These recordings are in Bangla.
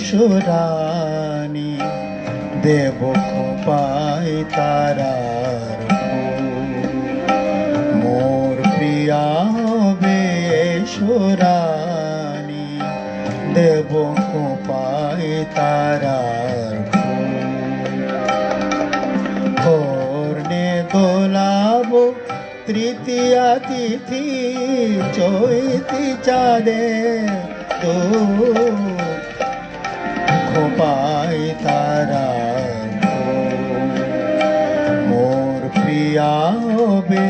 এসরানি দেব খোপাই তারার মোর প্রিয়া হবে এসরানি দেব খোপাই তারার কর্ণে দোলাব তৃতীয়া তিথি চৈতি চাঁদে তো খোপাই তারার মোর প্রিয়া হবে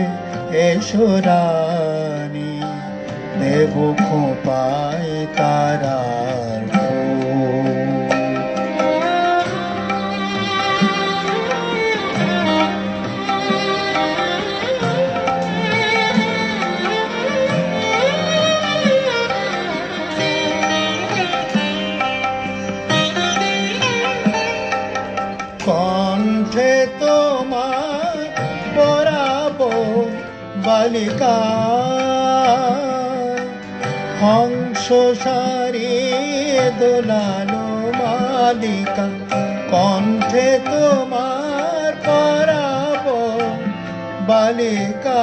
এসরানি দেব খোপাই তারার কণ্ঠে তোমার পরাবো বালিকা হংস সারিয়ে দোলালো মালিকা কণ্ঠে তোমার পরাবো বালিকা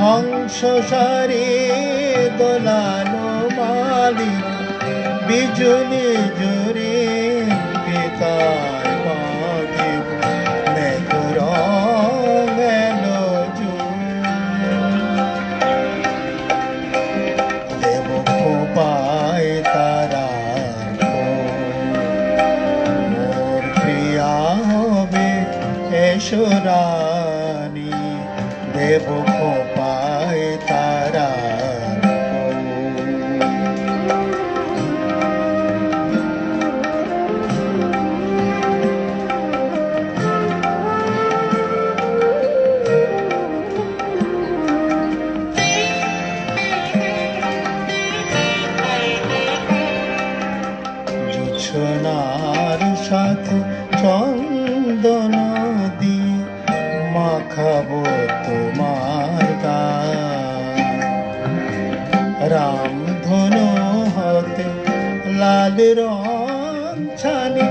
হংস সারিয়ে দোলালো মালিকা বিজুলি জুড়ে পিতায় পাখি মেঘর মেলো দেব খোপাই তারা মোর প্রিয়া হবে এসরানি দেব খোপাই তারা সোনার সাথে চন্দন দিয়ে মাখাবো তোমার গান রামধনু হতে লাল রং ছানি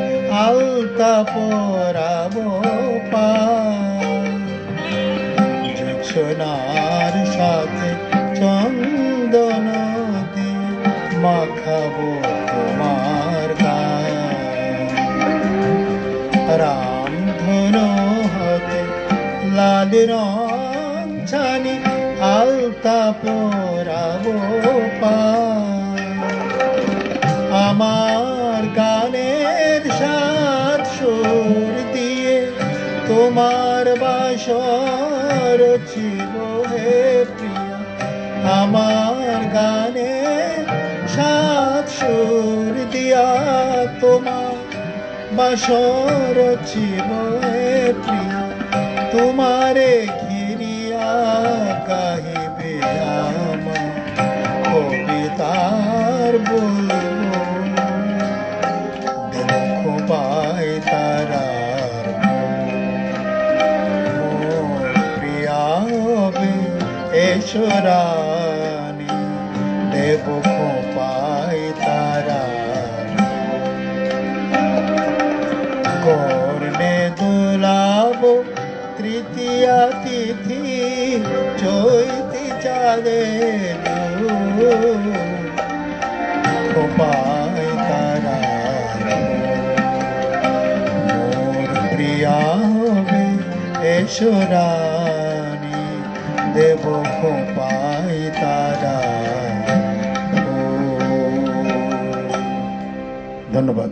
আলতা পরাবো পা সোনার সাথে চন্দন দিয়ে মাখাবো তোমার রামধনু হতে লাল রং ছানি আলতা পরাবো পা আমার গানের সাত সুর দিয়ে তোমার বাসর রচিব হে প্রিয়া আমার গানে সাত সুর দিয়া তোমার বাসর রচিব হে প্রিয়া তোমারে ঘিরিয়া গাহিবে আমার কবিতার বলবো দেব খোপাই তারার মোর প্রিয়া হবে এসরানি দেব খোপাই তারার কর্ণে দোলাব তৃতীয়া তিথি চৈতি চাঁদে খোপাই তারার মোর প্রিয়া হবে এসরানি দেব খোপাই তারার ধন্যবাদ।